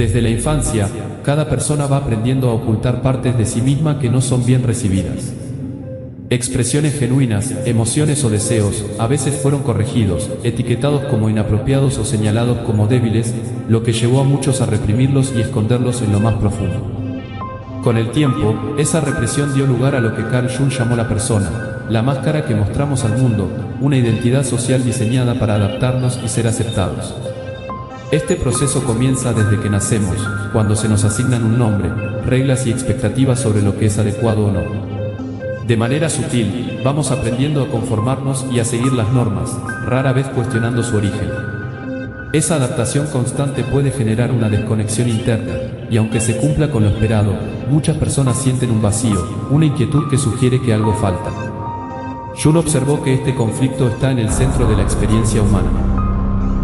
Desde la infancia, cada persona va aprendiendo a ocultar partes de sí misma que no son bien recibidas. Expresiones genuinas, emociones o deseos, a veces fueron corregidos, etiquetados como inapropiados o señalados como débiles, lo que llevó a muchos a reprimirlos y esconderlos en lo más profundo. Con el tiempo, esa represión dio lugar a lo que Carl Jung llamó la persona, la máscara que mostramos al mundo, una identidad social diseñada para adaptarnos y ser aceptados. Este proceso comienza desde que nacemos, cuando se nos asignan un nombre, reglas y expectativas sobre lo que es adecuado o no. De manera sutil, vamos aprendiendo a conformarnos y a seguir las normas, rara vez cuestionando su origen. Esa adaptación constante puede generar una desconexión interna, y aunque se cumpla con lo esperado, muchas personas sienten un vacío, una inquietud que sugiere que algo falta. Jung observó que este conflicto está en el centro de la experiencia humana.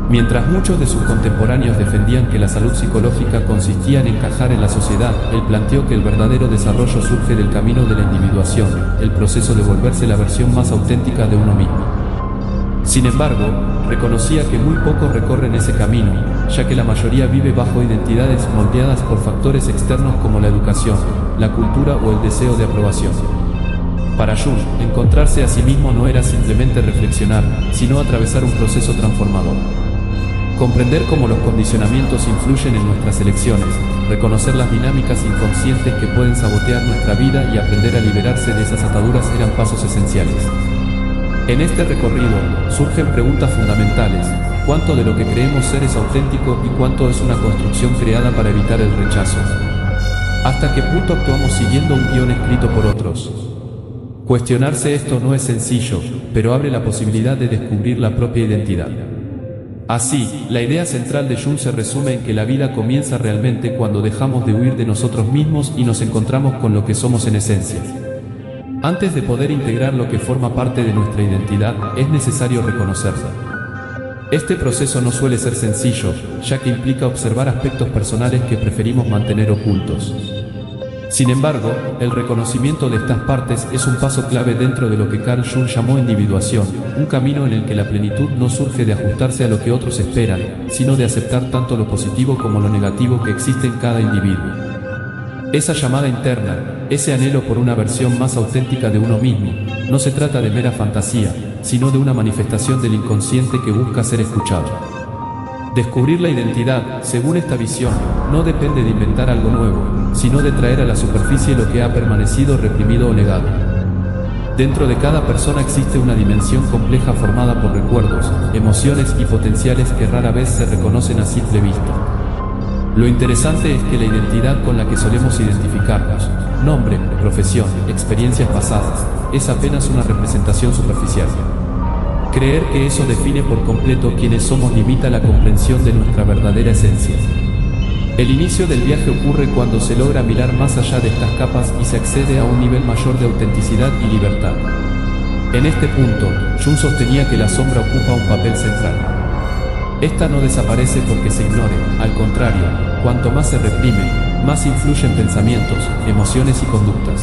Mientras muchos de sus contemporáneos defendían que la salud psicológica consistía en encajar en la sociedad, él planteó que el verdadero desarrollo surge del camino de la individuación, el proceso de volverse la versión más auténtica de uno mismo. Sin embargo, reconocía que muy pocos recorren ese camino, ya que la mayoría vive bajo identidades moldeadas por factores externos como la educación, la cultura o el deseo de aprobación. Para Jung, encontrarse a sí mismo no era simplemente reflexionar, sino atravesar un proceso transformador. Comprender cómo los condicionamientos influyen en nuestras elecciones, reconocer las dinámicas inconscientes que pueden sabotear nuestra vida y aprender a liberarse de esas ataduras eran pasos esenciales. En este recorrido, surgen preguntas fundamentales: ¿cuánto de lo que creemos ser es auténtico y cuánto es una construcción creada para evitar el rechazo? ¿Hasta qué punto actuamos siguiendo un guión escrito por otros? Cuestionarse esto no es sencillo, pero abre la posibilidad de descubrir la propia identidad. Así, la idea central de Jung se resume en que la vida comienza realmente cuando dejamos de huir de nosotros mismos y nos encontramos con lo que somos en esencia. Antes de poder integrar lo que forma parte de nuestra identidad, es necesario reconocerla. Este proceso no suele ser sencillo, ya que implica observar aspectos personales que preferimos mantener ocultos. Sin embargo, el reconocimiento de estas partes es un paso clave dentro de lo que Carl Jung llamó individuación, un camino en el que la plenitud no surge de ajustarse a lo que otros esperan, sino de aceptar tanto lo positivo como lo negativo que existe en cada individuo. Esa llamada interna, ese anhelo por una versión más auténtica de uno mismo, no se trata de mera fantasía, sino de una manifestación del inconsciente que busca ser escuchado. Descubrir la identidad, según esta visión, no depende de inventar algo nuevo, sino de traer a la superficie lo que ha permanecido reprimido o negado. Dentro de cada persona existe una dimensión compleja formada por recuerdos, emociones y potenciales que rara vez se reconocen a simple vista. Lo interesante es que la identidad con la que solemos identificarnos, nombre, profesión, experiencias pasadas, es apenas una representación superficial. Creer que eso define por completo quiénes somos limita la comprensión de nuestra verdadera esencia. El inicio del viaje ocurre cuando se logra mirar más allá de estas capas y se accede a un nivel mayor de autenticidad y libertad. En este punto, Jung sostenía que la sombra ocupa un papel central. Esta no desaparece porque se ignore, al contrario, cuanto más se reprime, más influyen pensamientos, emociones y conductas.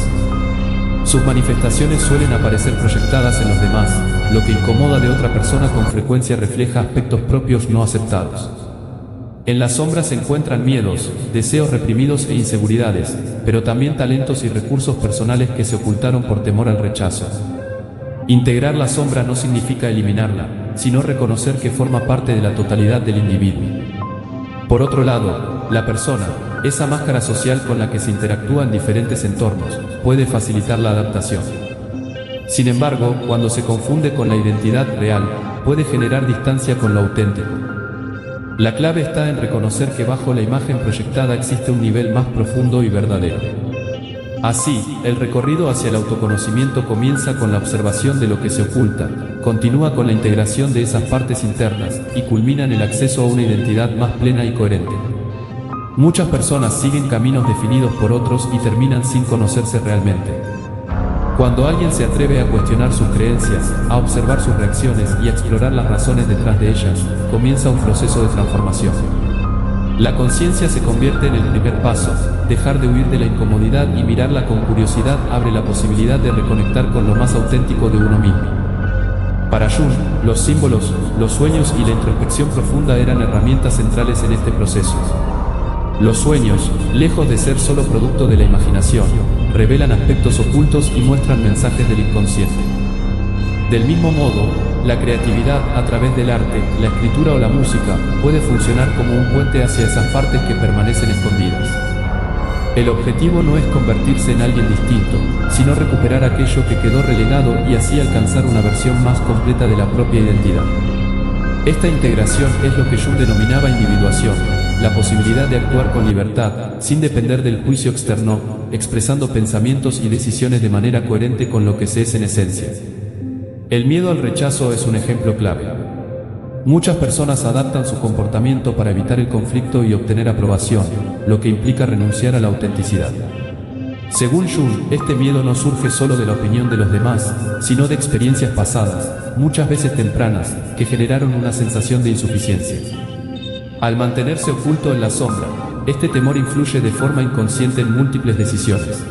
Sus manifestaciones suelen aparecer proyectadas en los demás, lo que incomoda de otra persona con frecuencia refleja aspectos propios no aceptados. En la sombra se encuentran miedos, deseos reprimidos e inseguridades, pero también talentos y recursos personales que se ocultaron por temor al rechazo. Integrar la sombra no significa eliminarla, sino reconocer que forma parte de la totalidad del individuo. Por otro lado, la persona, esa máscara social con la que se interactúa en diferentes entornos, puede facilitar la adaptación. Sin embargo, cuando se confunde con la identidad real, puede generar distancia con lo auténtico. La clave está en reconocer que bajo la imagen proyectada existe un nivel más profundo y verdadero. Así, el recorrido hacia el autoconocimiento comienza con la observación de lo que se oculta, continúa con la integración de esas partes internas y culmina en el acceso a una identidad más plena y coherente. Muchas personas siguen caminos definidos por otros y terminan sin conocerse realmente. Cuando alguien se atreve a cuestionar sus creencias, a observar sus reacciones y a explorar las razones detrás de ellas, comienza un proceso de transformación. La conciencia se convierte en el primer paso. Dejar de huir de la incomodidad y mirarla con curiosidad abre la posibilidad de reconectar con lo más auténtico de uno mismo. Para Jung, los símbolos, los sueños y la introspección profunda eran herramientas centrales en este proceso. Los sueños, lejos de ser solo producto de la imaginación, revelan aspectos ocultos y muestran mensajes del inconsciente. Del mismo modo, la creatividad a través del arte, la escritura o la música puede funcionar como un puente hacia esas partes que permanecen escondidas. El objetivo no es convertirse en alguien distinto, sino recuperar aquello que quedó relegado y así alcanzar una versión más completa de la propia identidad. Esta integración es lo que Jung denominaba individuación, la posibilidad de actuar con libertad, sin depender del juicio externo, expresando pensamientos y decisiones de manera coherente con lo que se es en esencia. El miedo al rechazo es un ejemplo clave. Muchas personas adaptan su comportamiento para evitar el conflicto y obtener aprobación, lo que implica renunciar a la autenticidad. Según Jung, este miedo no surge solo de la opinión de los demás, sino de experiencias pasadas, muchas veces tempranas, que generaron una sensación de insuficiencia. Al mantenerse oculto en la sombra, este temor influye de forma inconsciente en múltiples decisiones.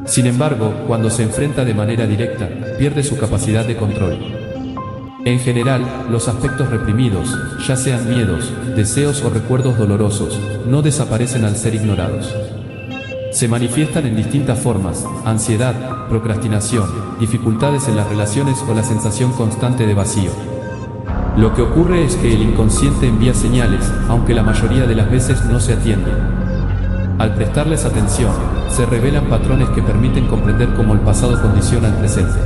Sin embargo, cuando se enfrenta de manera directa, pierde su capacidad de control. En general, los aspectos reprimidos, ya sean miedos, deseos o recuerdos dolorosos, no desaparecen al ser ignorados. Se manifiestan en distintas formas: ansiedad, procrastinación, dificultades en las relaciones o la sensación constante de vacío. Lo que ocurre es que el inconsciente envía señales, aunque la mayoría de las veces no se atienden. Al prestarles atención, se revelan patrones que permiten comprender cómo el pasado condiciona el presente.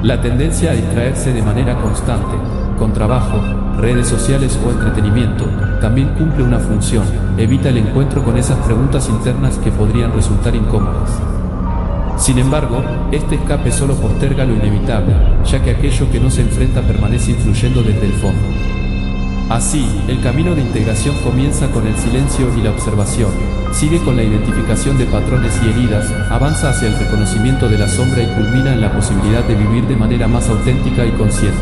La tendencia a distraerse de manera constante, con trabajo, redes sociales o entretenimiento, también cumple una función: evita el encuentro con esas preguntas internas que podrían resultar incómodas. Sin embargo, este escape solo posterga lo inevitable, ya que aquello que no se enfrenta permanece influyendo desde el fondo. Así, el camino de integración comienza con el silencio y la observación, sigue con la identificación de patrones y heridas, avanza hacia el reconocimiento de la sombra y culmina en la posibilidad de vivir de manera más auténtica y consciente.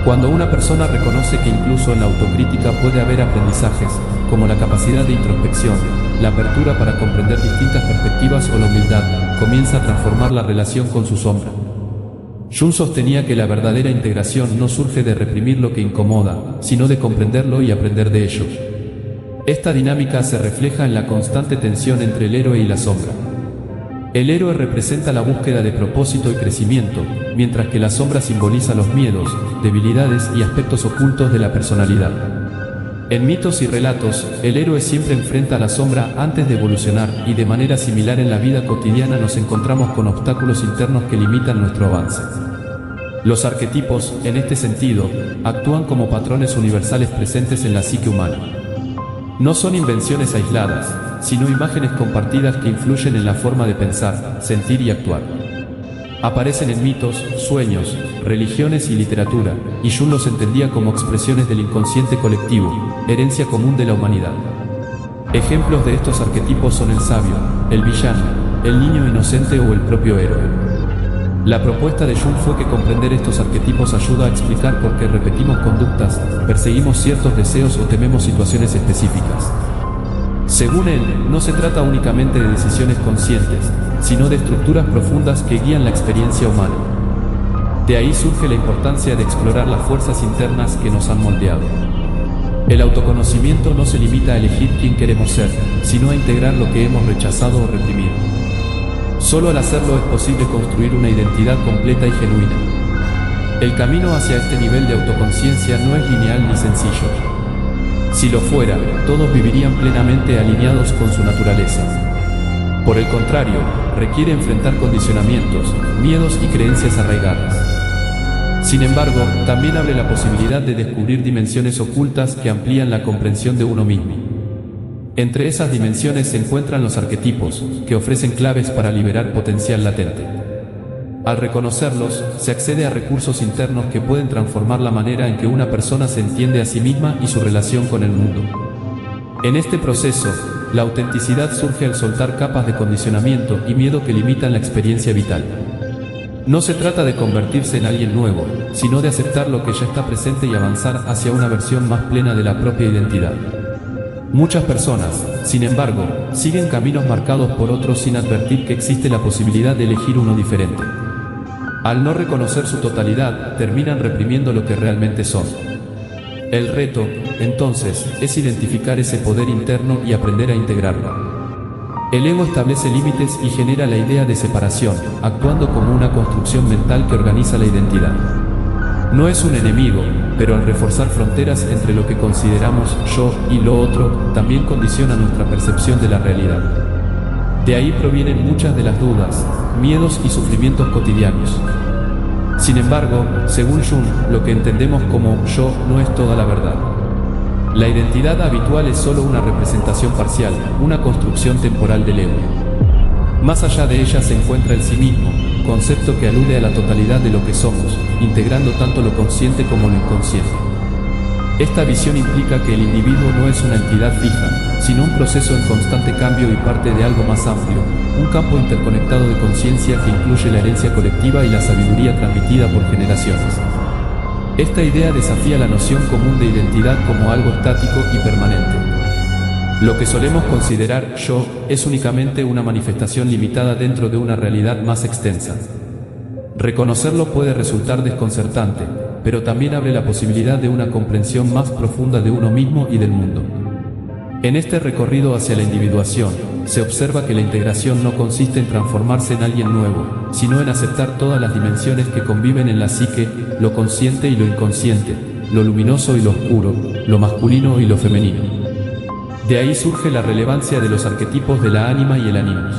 Cuando una persona reconoce que incluso en la autocrítica puede haber aprendizajes, como la capacidad de introspección, la apertura para comprender distintas perspectivas o la humildad, comienza a transformar la relación con su sombra. Jung sostenía que la verdadera integración no surge de reprimir lo que incomoda, sino de comprenderlo y aprender de ello. Esta dinámica se refleja en la constante tensión entre el héroe y la sombra. El héroe representa la búsqueda de propósito y crecimiento, mientras que la sombra simboliza los miedos, debilidades y aspectos ocultos de la personalidad. En mitos y relatos, el héroe siempre enfrenta a la sombra antes de evolucionar, y de manera similar en la vida cotidiana nos encontramos con obstáculos internos que limitan nuestro avance. Los arquetipos, en este sentido, actúan como patrones universales presentes en la psique humana. No son invenciones aisladas, sino imágenes compartidas que influyen en la forma de pensar, sentir y actuar. Aparecen en mitos, sueños, religiones y literatura, y Jung los entendía como expresiones del inconsciente colectivo, herencia común de la humanidad. Ejemplos de estos arquetipos son el sabio, el villano, el niño inocente o el propio héroe. La propuesta de Jung fue que comprender estos arquetipos ayuda a explicar por qué repetimos conductas, perseguimos ciertos deseos o tememos situaciones específicas. Según él, no se trata únicamente de decisiones conscientes, sino de estructuras profundas que guían la experiencia humana. De ahí surge la importancia de explorar las fuerzas internas que nos han moldeado. El autoconocimiento no se limita a elegir quién queremos ser, sino a integrar lo que hemos rechazado o reprimido. Solo al hacerlo es posible construir una identidad completa y genuina. El camino hacia este nivel de autoconciencia no es lineal ni sencillo. Si lo fuera, todos vivirían plenamente alineados con su naturaleza. Por el contrario, requiere enfrentar condicionamientos, miedos y creencias arraigadas. Sin embargo, también abre la posibilidad de descubrir dimensiones ocultas que amplían la comprensión de uno mismo. Entre esas dimensiones se encuentran los arquetipos, que ofrecen claves para liberar potencial latente. Al reconocerlos, se accede a recursos internos que pueden transformar la manera en que una persona se entiende a sí misma y su relación con el mundo. En este proceso, la autenticidad surge al soltar capas de condicionamiento y miedo que limitan la experiencia vital. No se trata de convertirse en alguien nuevo, sino de aceptar lo que ya está presente y avanzar hacia una versión más plena de la propia identidad. Muchas personas, sin embargo, siguen caminos marcados por otros sin advertir que existe la posibilidad de elegir uno diferente. Al no reconocer su totalidad, terminan reprimiendo lo que realmente son. El reto, entonces, es identificar ese poder interno y aprender a integrarlo. El ego establece límites y genera la idea de separación, actuando como una construcción mental que organiza la identidad. No es un enemigo, pero al reforzar fronteras entre lo que consideramos yo y lo otro, también condiciona nuestra percepción de la realidad. De ahí provienen muchas de las dudas, miedos y sufrimientos cotidianos. Sin embargo, según Jung, lo que entendemos como yo no es toda la verdad. La identidad habitual es solo una representación parcial, una construcción temporal del ego. Más allá de ella se encuentra el sí mismo, concepto que alude a la totalidad de lo que somos, integrando tanto lo consciente como lo inconsciente. Esta visión implica que el individuo no es una entidad fija, sino un proceso en constante cambio y parte de algo más amplio, un campo interconectado de conciencia que incluye la herencia colectiva y la sabiduría transmitida por generaciones. Esta idea desafía la noción común de identidad como algo estático y permanente. Lo que solemos considerar yo es únicamente una manifestación limitada dentro de una realidad más extensa. Reconocerlo puede resultar desconcertante, pero también abre la posibilidad de una comprensión más profunda de uno mismo y del mundo. En este recorrido hacia la individuación, se observa que la integración no consiste en transformarse en alguien nuevo, sino en aceptar todas las dimensiones que conviven en la psique, lo consciente y lo inconsciente, lo luminoso y lo oscuro, lo masculino y lo femenino. De ahí surge la relevancia de los arquetipos de la ánima y el animus.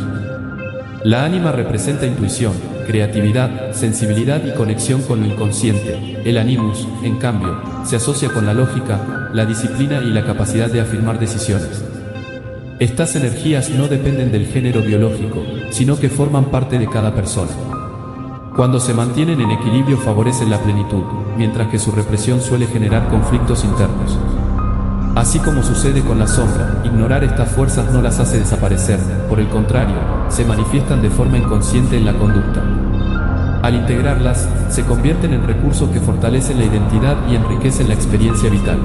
La ánima representa intuición, creatividad, sensibilidad y conexión con lo inconsciente. El animus, en cambio, se asocia con la lógica, la disciplina y la capacidad de afirmar decisiones. Estas energías no dependen del género biológico, sino que forman parte de cada persona. Cuando se mantienen en equilibrio favorecen la plenitud, mientras que su represión suele generar conflictos internos. Así como sucede con la sombra, ignorar estas fuerzas no las hace desaparecer, por el contrario, se manifiestan de forma inconsciente en la conducta. Al integrarlas, se convierten en recursos que fortalecen la identidad y enriquecen la experiencia vital.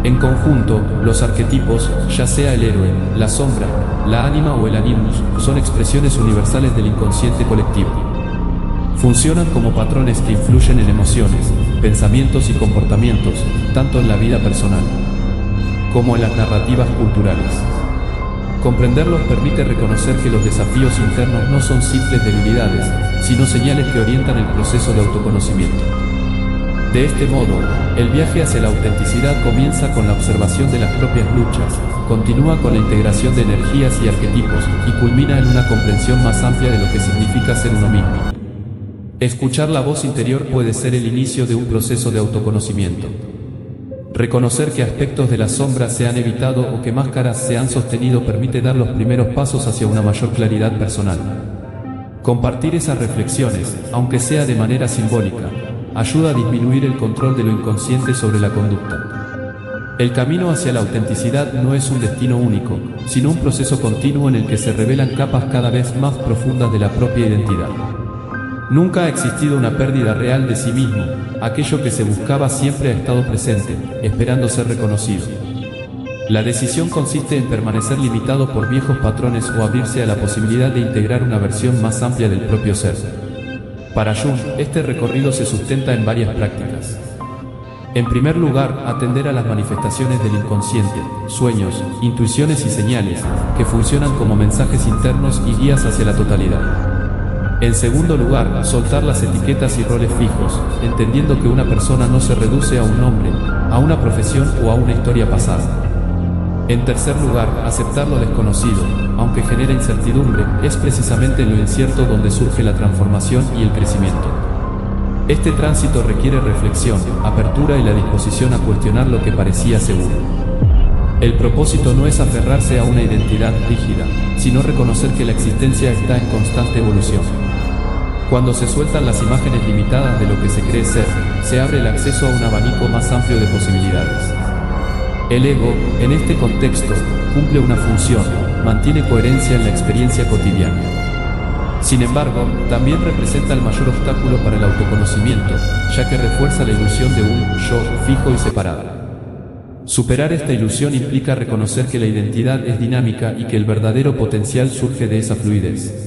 En conjunto, los arquetipos, ya sea el héroe, la sombra, la ánima o el animus, son expresiones universales del inconsciente colectivo. Funcionan como patrones que influyen en emociones, pensamientos y comportamientos, tanto en la vida personal como en las narrativas culturales. Comprenderlos permite reconocer que los desafíos internos no son simples debilidades, sino señales que orientan el proceso de autoconocimiento. De este modo, el viaje hacia la autenticidad comienza con la observación de las propias luchas, continúa con la integración de energías y arquetipos, y culmina en una comprensión más amplia de lo que significa ser uno mismo. Escuchar la voz interior puede ser el inicio de un proceso de autoconocimiento. Reconocer que aspectos de la sombra se han evitado o que máscaras se han sostenido permite dar los primeros pasos hacia una mayor claridad personal. Compartir esas reflexiones, aunque sea de manera simbólica, ayuda a disminuir el control de lo inconsciente sobre la conducta. El camino hacia la autenticidad no es un destino único, sino un proceso continuo en el que se revelan capas cada vez más profundas de la propia identidad. Nunca ha existido una pérdida real de sí mismo, aquello que se buscaba siempre ha estado presente, esperando ser reconocido. La decisión consiste en permanecer limitado por viejos patrones o abrirse a la posibilidad de integrar una versión más amplia del propio ser. Para Jung, este recorrido se sustenta en varias prácticas. En primer lugar, atender a las manifestaciones del inconsciente, sueños, intuiciones y señales, que funcionan como mensajes internos y guías hacia la totalidad. En segundo lugar, soltar las etiquetas y roles fijos, entendiendo que una persona no se reduce a un nombre, a una profesión o a una historia pasada. En tercer lugar, aceptar lo desconocido, aunque genera incertidumbre, es precisamente en lo incierto donde surge la transformación y el crecimiento. Este tránsito requiere reflexión, apertura y la disposición a cuestionar lo que parecía seguro. El propósito no es aferrarse a una identidad rígida, sino reconocer que la existencia está en constante evolución. Cuando se sueltan las imágenes limitadas de lo que se cree ser, se abre el acceso a un abanico más amplio de posibilidades. El ego, en este contexto, cumple una función, mantiene coherencia en la experiencia cotidiana. Sin embargo, también representa el mayor obstáculo para el autoconocimiento, ya que refuerza la ilusión de un yo fijo y separado. Superar esta ilusión implica reconocer que la identidad es dinámica y que el verdadero potencial surge de esa fluidez.